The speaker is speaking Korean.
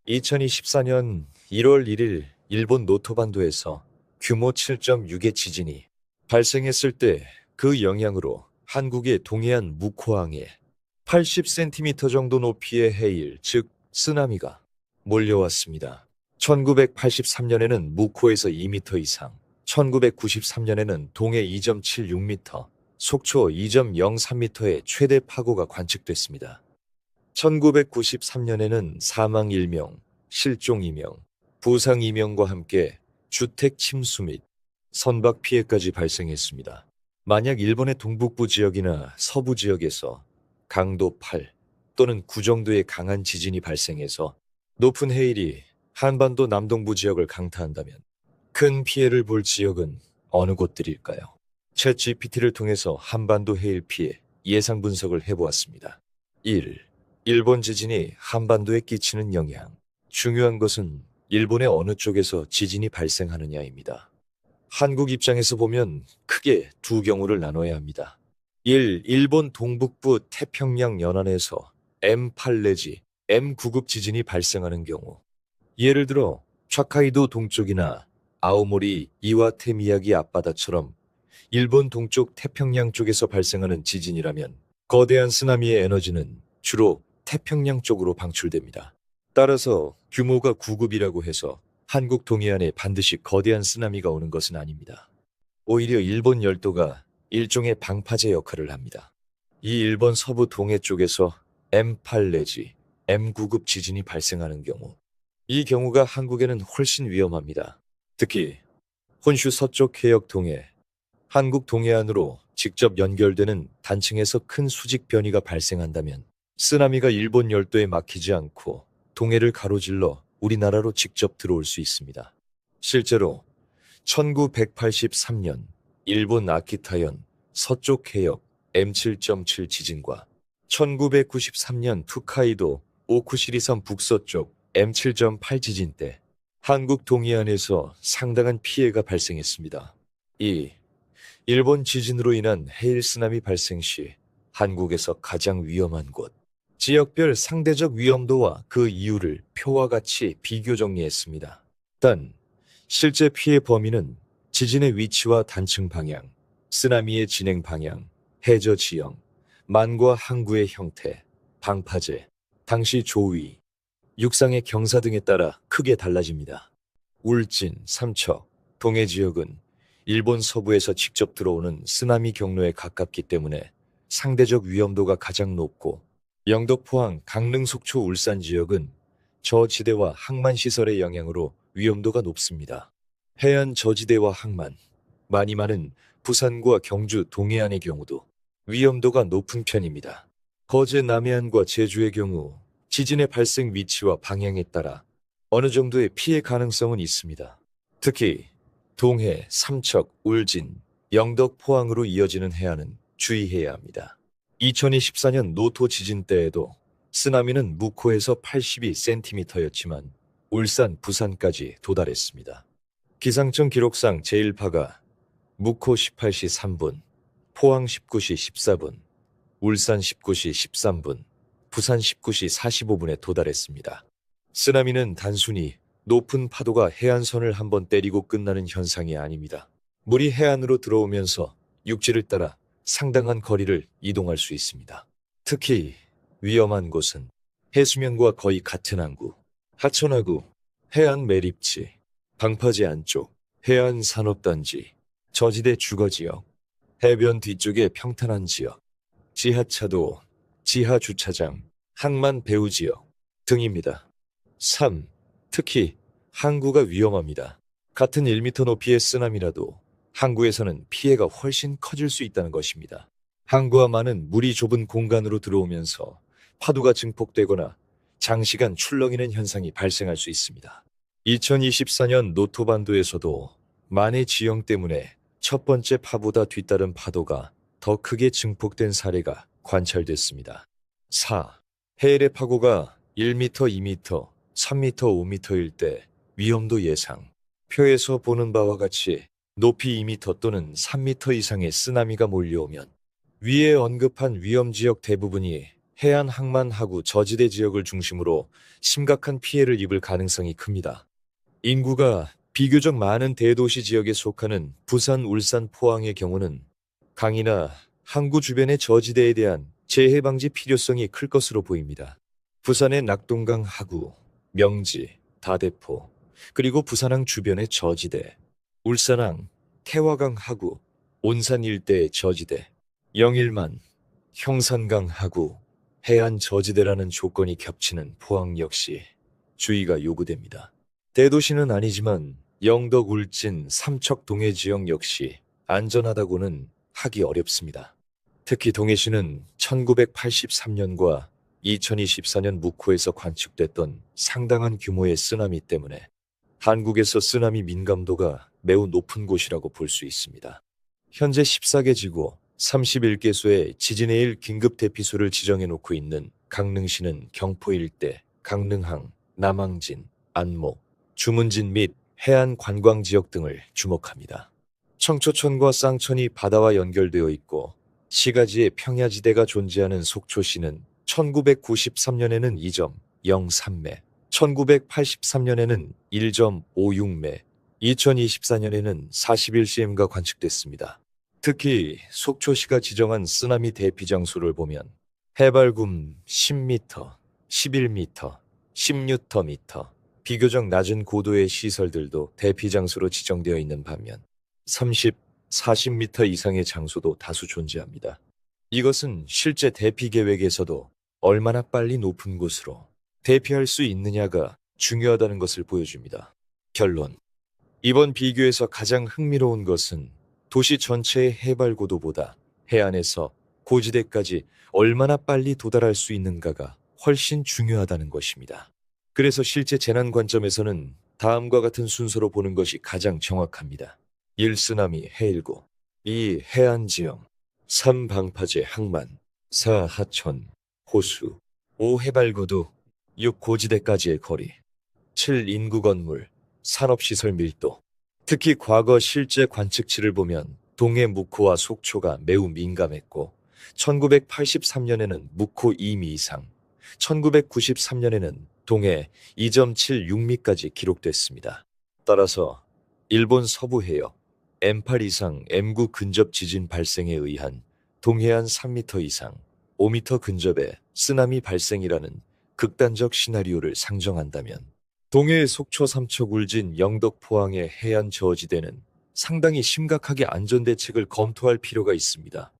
2024년 1월 1일 일본 노토반도에서 규모 7.6의 지진이 발생했을 때 그 영향으로 한국의 동해안 묵호항에 80cm 정도 높이의 해일, 즉 쓰나미가 몰려왔습니다. 1983년에는 묵호에서 2m 이상, 1993년에는 동해 2.76m, 속초 2.03m의 최대 파고가 관측됐습니다. 1993년에는 사망 1명, 실종 2명, 부상 2명과 함께 주택 침수 및 선박 피해까지 발생했습니다. 만약 일본의 동북부 지역이나 서부 지역에서 강도 8 또는 9 정도의 강한 지진이 발생해서 높은 해일이 한반도 남동부 지역을 강타한다면 큰 피해를 볼 지역은 어느 곳들일까요? 챗 GPT를 통해서 한반도 해일 피해 예상 분석을 해보았습니다. 1. 일본 지진이 한반도에 끼치는 영향. 중요한 것은 일본의 어느 쪽에서 지진이 발생하느냐입니다. 한국 입장에서 보면 크게 두 경우를 나눠야 합니다. 1. 일본 동북부 태평양 연안에서 M8 내지 M9급 지진이 발생하는 경우. 예를 들어 홋카이도 동쪽이나 아오모리 이와테 미야기 앞바다처럼 일본 동쪽 태평양 쪽에서 발생하는 지진이라면 거대한 쓰나미의 에너지는 주로 태평양 쪽으로 방출됩니다. 따라서 규모가 9급이라고 해서 한국 동해안에 반드시 거대한 쓰나미가 오는 것은 아닙니다. 오히려 일본 열도가 일종의 방파제 역할을 합니다. 이 일본 서부 동해 쪽에서 M8 내지 M9급 지진이 발생하는 경우, 이 경우가 한국에는 훨씬 위험합니다. 특히 혼슈 서쪽 해역 동해, 한국 동해안으로 직접 연결되는 단층에서 큰 수직 변이가 발생한다면 쓰나미가 일본 열도에 막히지 않고 동해를 가로질러 우리나라로 직접 들어올 수 있습니다. 실제로 1983년 일본 아키타현 서쪽 해역 M7.7 지진과 1993년 투카이도 오쿠시리섬 북서쪽 M7.8 지진 때 한국 동해안에서 상당한 피해가 발생했습니다. 2. 일본 지진으로 인한 해일 쓰나미 발생 시 한국에서 가장 위험한 곳. 지역별 상대적 위험도와 그 이유를 표와 같이 비교 정리했습니다. 단, 실제 피해 범위는 지진의 위치와 단층 방향, 쓰나미의 진행 방향, 해저 지형, 만과 항구의 형태, 방파제, 당시 조위, 육상의 경사 등에 따라 크게 달라집니다. 울진, 삼척, 동해 지역은 일본 서부에서 직접 들어오는 쓰나미 경로에 가깝기 때문에 상대적 위험도가 가장 높고, 영덕, 포항, 강릉, 속초, 울산 지역은 저지대와 항만 시설의 영향으로 위험도가 높습니다. 해안 저지대와 항만, 많이 많은 부산과 경주, 동해안의 경우도 위험도가 높은 편입니다. 거제, 남해안과 제주의 경우 지진의 발생 위치와 방향에 따라 어느 정도의 피해 가능성은 있습니다. 특히 동해, 삼척, 울진, 영덕, 포항으로 이어지는 해안은 주의해야 합니다. 2024년 노토 지진 때에도 쓰나미는 묵호에서 82cm였지만 울산, 부산까지 도달했습니다. 기상청 기록상 제1파가 묵호 18시 3분, 포항 19시 14분, 울산 19시 13분, 부산 19시 45분에 도달했습니다. 쓰나미는 단순히 높은 파도가 해안선을 한번 때리고 끝나는 현상이 아닙니다. 물이 해안으로 들어오면서 육지를 따라 상당한 거리를 이동할 수 있습니다. 특히 위험한 곳은 해수면과 거의 같은 항구, 하천하구, 해안 매립지, 방파제 안쪽, 해안 산업단지, 저지대 주거지역, 해변 뒤쪽의 평탄한 지역, 지하차도, 지하주차장, 항만 배후지역 등입니다. 3. 특히 항구가 위험합니다. 같은 1m 높이의 쓰나미라도 항구에서는 피해가 훨씬 커질 수 있다는 것입니다. 항구와 많은 물이 좁은 공간으로 들어오면서 파도가 증폭되거나 장시간 출렁이는 현상이 발생할 수 있습니다. 2024년 노토반도에서도 만해 지형 때문에 첫 번째 파보다 뒤따른 파도가 더 크게 증폭된 사례가 관찰됐습니다. 4. 해일의 파고가 1m, 2m, 3m, 5m일 때 위험도 예상. 표에서 보는 바와 같이 높이 2m 또는 3m 이상의 쓰나미가 몰려오면 위에 언급한 위험지역 대부분이 해안 항만 하구 저지대 지역을 중심으로 심각한 피해를 입을 가능성이 큽니다. 인구가 비교적 많은 대도시 지역에 속하는 부산, 울산, 포항의 경우는 강이나 항구 주변의 저지대에 대한 재해 방지 필요성이 클 것으로 보입니다. 부산의 낙동강 하구, 명지, 다대포, 그리고 부산항 주변의 저지대, 울산항, 태화강 하구, 온산 일대의 저지대, 영일만, 형산강 하구, 해안 저지대라는 조건이 겹치는 포항 역시 주의가 요구됩니다. 대도시는 아니지만 영덕, 울진, 삼척, 동해 지역 역시 안전하다고는 하기 어렵습니다. 특히 동해시는 1983년과 2024년 묵호에서 관측됐던 상당한 규모의 쓰나미 때문에 한국에서 쓰나미 민감도가 매우 높은 곳이라고 볼 수 있습니다. 현재 14개 지구 31개소의 지진해일 긴급 대피소를 지정해 놓고 있는 강릉시는 경포 일대, 강릉항, 남항진, 안목, 주문진 및 해안 관광 지역 등을 주목합니다. 청초천과 쌍천이 바다와 연결되어 있고 시가지의 평야지대가 존재하는 속초시는 1993년에는 2.03매, 1983년에는 1.56매, 2024년에는 41cm가 관측됐습니다. 특히 속초시가 지정한 쓰나미 대피 장소를 보면 해발굼 10m, 11m, 16m, 비교적 낮은 고도의 시설들도 대피 장소로 지정되어 있는 반면 30, 40m 이상의 장소도 다수 존재합니다. 이것은 실제 대피 계획에서도 얼마나 빨리 높은 곳으로 대피할 수 있느냐가 중요하다는 것을 보여줍니다. 결론. 이번 비교에서 가장 흥미로운 것은 도시 전체의 해발 고도보다 해안에서 고지대까지 얼마나 빨리 도달할 수 있는가가 훨씬 중요하다는 것입니다. 그래서 실제 재난 관점에서는 다음과 같은 순서로 보는 것이 가장 정확합니다. 1. 쓰나미 해일구, 2. 해안지형, 3. 방파제 항만, 4. 하천, 호수, 5. 해발고도, 6. 고지대까지의 거리, 7. 인구 건물, 산업시설 밀도. 특히 과거 실제 관측치를 보면 동해 묵호와 속초가 매우 민감했고 1983년에는 묵호 2미 이상, 1993년에는 동해 2.76미까지 기록됐습니다. 따라서 일본 서부 해역 M8 이상 M9 근접 지진 발생에 의한 동해안 3m 이상 5m 근접의 쓰나미 발생이라는 극단적 시나리오를 상정한다면 동해의 속초, 삼척, 울진, 영덕, 포항의 해안 저지대는 상당히 심각하게 안전대책을 검토할 필요가 있습니다.